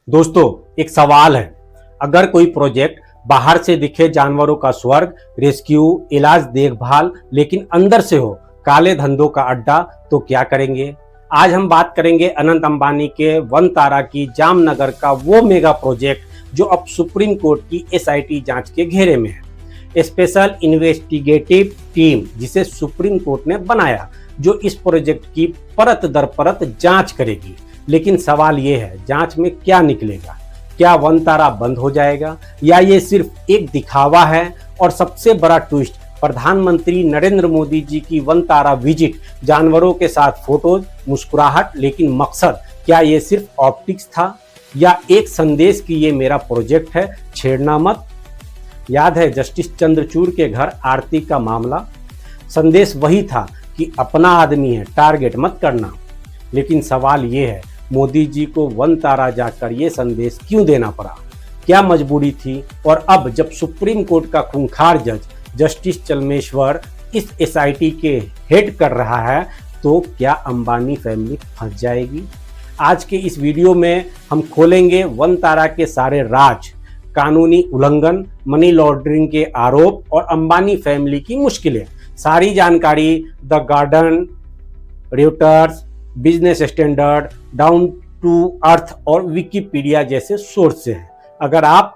दोस्तों, एक सवाल है। अगर कोई प्रोजेक्ट बाहर से दिखे जानवरों का स्वर्ग, रेस्क्यू, इलाज, देखभाल, लेकिन अंदर से हो काले धंधों का अड्डा, तो क्या करेंगे? आज हम बात करेंगे अनंत अंबानी के वनतारा की जामनगर का वो मेगा प्रोजेक्ट जो अब सुप्रीम कोर्ट की एसआईटी जांच के घेरे में है। स्पेशल इन्वेस्टिगेटिव टीम जिसे सुप्रीम कोर्ट ने बनाया, जो इस प्रोजेक्ट की परत दर परत जांच करेगी। लेकिन सवाल ये है, जांच में क्या निकलेगा? क्या वनतारा बंद हो जाएगा या ये सिर्फ एक दिखावा है? और सबसे बड़ा ट्विस्ट, प्रधानमंत्री नरेंद्र मोदी जी की वनतारा विजिट, जानवरों के साथ फोटोज, मुस्कुराहट, लेकिन मकसद क्या ये सिर्फ ऑप्टिक्स था या एक संदेश कि ये मेरा प्रोजेक्ट है, छेड़ना मत? याद है जस्टिस चंद्रचूड़ के घर आरती का मामला? संदेश वही था कि अपना आदमी है, टारगेट मत करना। लेकिन सवाल ये है, मोदी जी को वनतारा जाकर ये संदेश क्यों देना पड़ा? क्या मजबूरी थी? और अब जब सुप्रीम कोर्ट का खूंखार जज जस्टिस चलमेश्वर इस एसआईटी के हेड कर रहा है, तो क्या अंबानी फैमिली फंस जाएगी? आज के इस वीडियो में हम खोलेंगे वनतारा के सारे राज, कानूनी उल्लंघन, मनी लॉन्ड्रिंग के आरोप और अंबानी फैमिली की मुश्किलें। सारी जानकारी the Guardian, Reuters, Business Standard, Down to Earth और विकिपीडिया जैसे सोर्स से है। अगर आप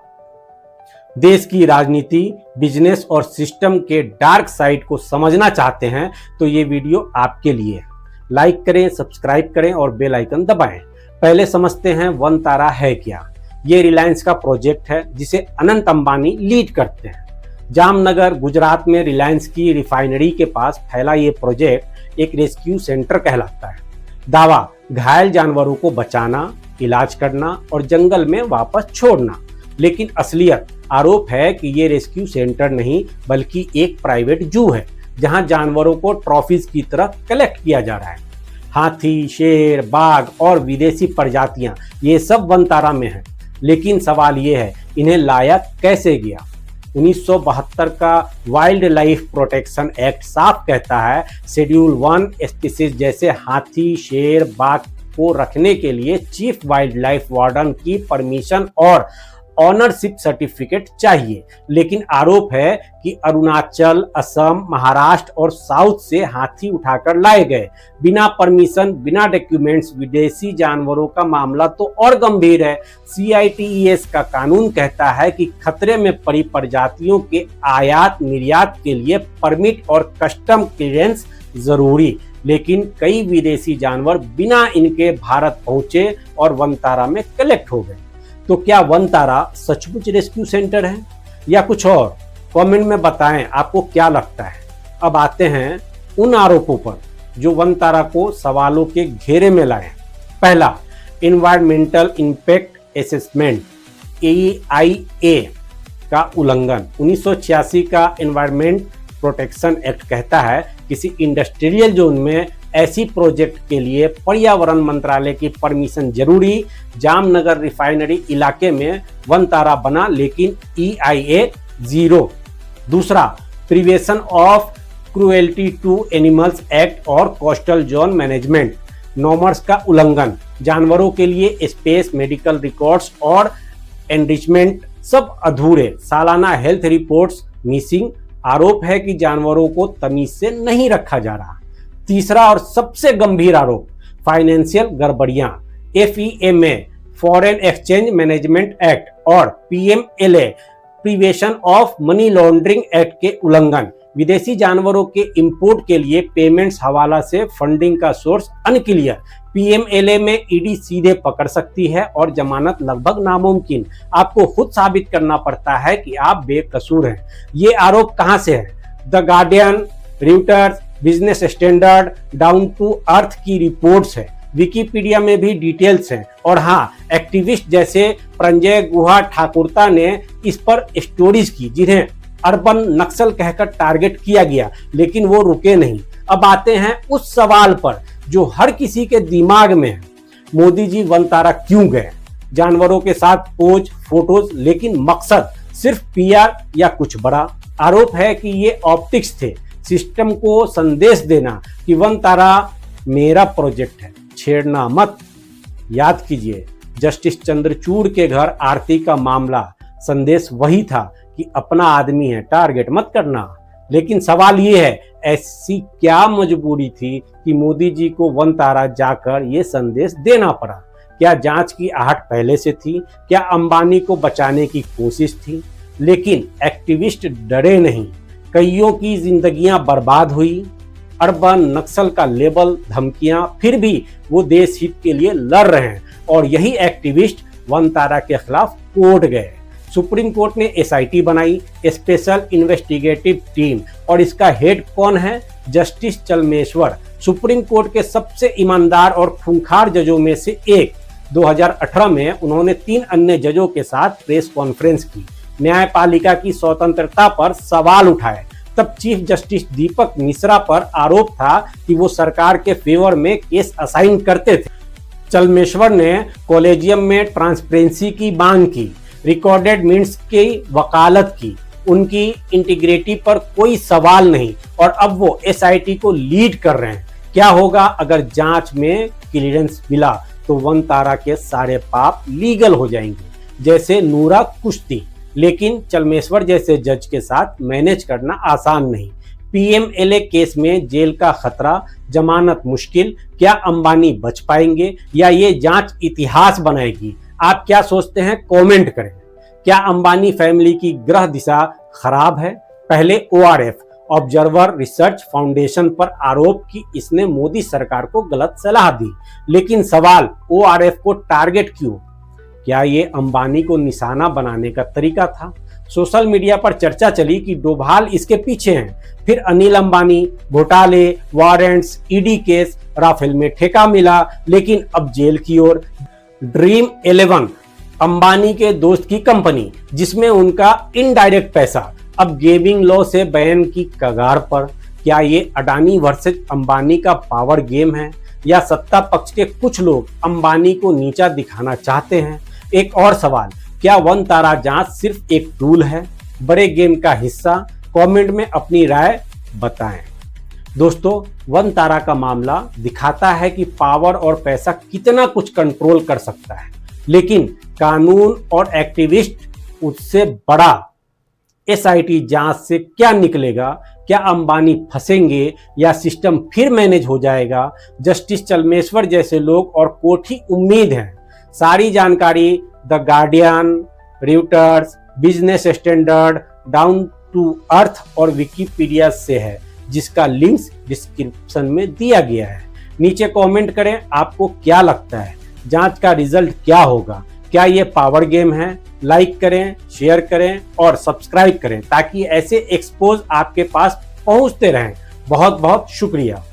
देश की राजनीति, बिजनेस और सिस्टम के डार्क साइड को समझना चाहते हैं तो ये वीडियो आपके लिए है। लाइक करें, सब्सक्राइब करें और बेल आइकन दबाएं। पहले समझते हैं वनतारा है क्या। ये रिलायंस का प्रोजेक्ट है जिसे अनंत अंबानी लीड करते हैं। जामनगर, गुजरात में रिलायंस की रिफाइनरी के पास फैला ये प्रोजेक्ट एक रेस्क्यू सेंटर कहलाता है। दावा, घायल जानवरों को बचाना, इलाज करना और जंगल में वापस छोड़ना। लेकिन असलियत, आरोप है कि ये रेस्क्यू सेंटर नहीं बल्कि एक प्राइवेट जू है जहां जानवरों को ट्रॉफीज की तरह कलेक्ट किया जा रहा है। हाथी, शेर, बाघ और विदेशी प्रजातियां ये सब वनतारा में है। लेकिन सवाल ये है, इन्हें लाया कैसे गया? 1972 का वाइल्ड लाइफ प्रोटेक्शन एक्ट साफ कहता है, शेड्यूल 1 स्पीसीज जैसे हाथी, शेर, बाघ को रखने के लिए चीफ वाइल्ड लाइफ वार्डन की परमिशन और ऑनरशिप सर्टिफिकेट चाहिए। लेकिन आरोप है कि अरुणाचल, असम, महाराष्ट्र और साउथ से हाथी उठाकर लाए गए बिना परमिशन, बिना डॉक्यूमेंट्स। विदेशी जानवरों का मामला तो और गंभीर है। CITES का कानून कहता है कि खतरे में पड़ी प्रजातियों के आयात निर्यात के लिए परमिट और कस्टम क्लियरेंस जरूरी। लेकिन कई विदेशी जानवर बिना इनके भारत पहुंचे और वनतारा में कलेक्ट हो गए। तो क्या वनतारा सचमुच रेस्क्यू सेंटर है या कुछ और? कमेंट में बताएं आपको क्या लगता है। अब आते हैं उन आरोपों पर जो वनतारा को सवालों के घेरे में लाए। पहला, एनवायरमेंटल इंपैक्ट असेसमेंट EIA का उल्लंघन। 1986 का एनवायरमेंट प्रोटेक्शन एक्ट कहता है, किसी इंडस्ट्रियल जोन में ऐसी प्रोजेक्ट के लिए पर्यावरण मंत्रालय की परमिशन जरूरी। जामनगर रिफाइनरी इलाके में वनतारा बना लेकिन EIA 0। दूसरा, Prevention of Cruelty to Animals Act और कोस्टल जोन मैनेजमेंट नॉर्म्स का उल्लंघन। जानवरों के लिए स्पेस, मेडिकल रिकॉर्ड्स और एनरिचमेंट सब अधूरे। सालाना हेल्थ रिपोर्ट्स मिसिंग। आरोप है कि जानवरों को तमीज से नहीं रखा जा रहा। तीसरा और सबसे गंभीर आरोप, फाइनेंशियल गड़बड़ियां। FEMA foreign exchange management act और PMLA prevention of money laundering act के उल्लंघन। विदेशी जानवरों के इंपोर्ट के लिए पेमेंट्स हवाला से फंडिंग का सोर्स अनक्लियर। PMLA में ED सीधे पकड़ सकती है और जमानत लगभग नामुमकिन। आपको खुद साबित करना पड़ता है कि आप बेकसूर हैं। ये आरोप कहां से है? The Guardian, Reuters, Business Standard, Down to Earth की रिपोर्ट्स है। विकिपीडिया में भी डिटेल्स हैं। और हाँ, एक्टिविस्ट जैसे प्रंजय गुहा ठाकुरता ने इस पर स्टोरीज की, जिन्हें अर्बन नक्सल कहकर टारगेट किया गया, लेकिन वो रुके नहीं। अब आते हैं उस सवाल पर जो हर किसी के दिमाग में है, मोदी जी वनतारा क्यों गए? जानवरों के साथ पोज, फोटोज, लेकिन मकसद सिर्फ PR या कुछ बड़ा? आरोप है कि ये ऑप्टिक्स थे, सिस्टम को संदेश देना कि वनतारा मेरा प्रोजेक्ट है, छेड़ना मत। याद कीजिए, जस्टिस चंद्रचूड़ के घर आरती का मामला, संदेश वही था कि अपना आदमी है, टारगेट मत करना। लेकिन सवाल ये है, ऐसी क्या मजबूरी थी कि मोदी जी को वनतारा जाकर ये संदेश देना पड़ा? क्या जांच की आहट पहले से थी? क्या अंबानी को बचाने की कोशिश थी? लेकिन एक्टिविस्ट डरे नहीं। कईयों की जिंदगियां बर्बाद हुई, अर्बन नक्सल का लेबल, धमकियां, फिर भी वो देश हित के लिए लड़ रहे हैं। और यही एक्टिविस्ट वनतारा के खिलाफ कोर्ट गए। सुप्रीम कोर्ट ने एसआईटी बनाई, स्पेशल इन्वेस्टिगेटिव टीम, और इसका हेड कौन है? जस्टिस चलमेश्वर, सुप्रीम कोर्ट के सबसे ईमानदार और खूंखार जजों में से एक। 2018 में उन्होंने 3 अन्य जजों के साथ प्रेस कॉन्फ्रेंस की, न्यायपालिका की स्वतंत्रता पर सवाल उठाए। तब चीफ जस्टिस दीपक मिश्रा पर आरोप था कि वो सरकार के फेवर में केस असाइन करते थे। चलमेश्वर ने कॉलेजियम में ट्रांसपेरेंसी की मांग की, रिकॉर्डेड मिनट्स की वकालत की, उनकी इंटीग्रिटी पर कोई सवाल नहीं, और अब वो एसआईटी को लीड कर रहे हैं। क्या होगा अगर जांच में क्लियरेंस मिला? तो वनतारा के सारे पाप लीगल हो जाएंगे, जैसे नूरा कुश्ती। लेकिन चलमेश्वर जैसे जज के साथ मैनेज करना आसान नहीं। पीएमएलए केस में जेल का खतरा, जमानत मुश्किल। क्या अंबानी बच पाएंगे या ये जांच इतिहास बनाएगी? आप क्या सोचते हैं? कमेंट करें। क्या अंबानी फैमिली की ग्रह दिशा खराब है? पहले ओआरएफ, ऑब्जर्वर रिसर्च फाउंडेशन पर आरोप कि इसने मोदी सरकार को गलत सलाह दी। लेकिन सवाल, ओआरएफ को टारगेट क्यों? क्या ये अंबानी को निशाना बनाने का तरीका था? सोशल मीडिया पर चर्चा चली कि डोभाल इसके पीछे हैं। फिर अनिल अंबानी, घोटाले, वारंट्स, ईडी केस, राफेल में ठेका मिला, लेकिन अब जेल की ओर। ड्रीम 11, अंबानी के दोस्त की कंपनी, जिसमें उनका इनडायरेक्ट पैसा, अब गेमिंग लॉ से बैन की कगार पर। क्या ये अडानी वर्सेस अंबानी का पावर गेम है, या सत्ता पक्ष के कुछ लोग अंबानी को नीचा दिखाना चाहते हैं? एक और सवाल, क्या वनतारा जांच सिर्फ एक टूल है, बड़े गेम का हिस्सा? कमेंट में अपनी राय बताएं। दोस्तों, वनतारा का मामला दिखाता है कि पावर और पैसा कितना कुछ कंट्रोल कर सकता है, लेकिन कानून और एक्टिविस्ट उससे बड़ा। एसआईटी जांच से क्या निकलेगा? क्या अंबानी फंसेंगे या सिस्टम फिर मैनेज हो जाएगा? जस्टिस चलमेश्वर जैसे लोग और कोर्ट ही उम्मीद है। सारी जानकारी the Guardian, Reuters, Business Standard, Down to Earth और विकिपीडिया से है, जिसका लिंक्स डिस्क्रिप्शन में दिया गया है। नीचे कमेंट करें, आपको क्या लगता है? जांच का रिजल्ट क्या होगा? क्या ये पावर गेम है? लाइक करें, शेयर करें और सब्सक्राइब करें, ताकि ऐसे एक्सपोज आपके पास पहुंचते रहें। बहुत बहुत शुक्रिया।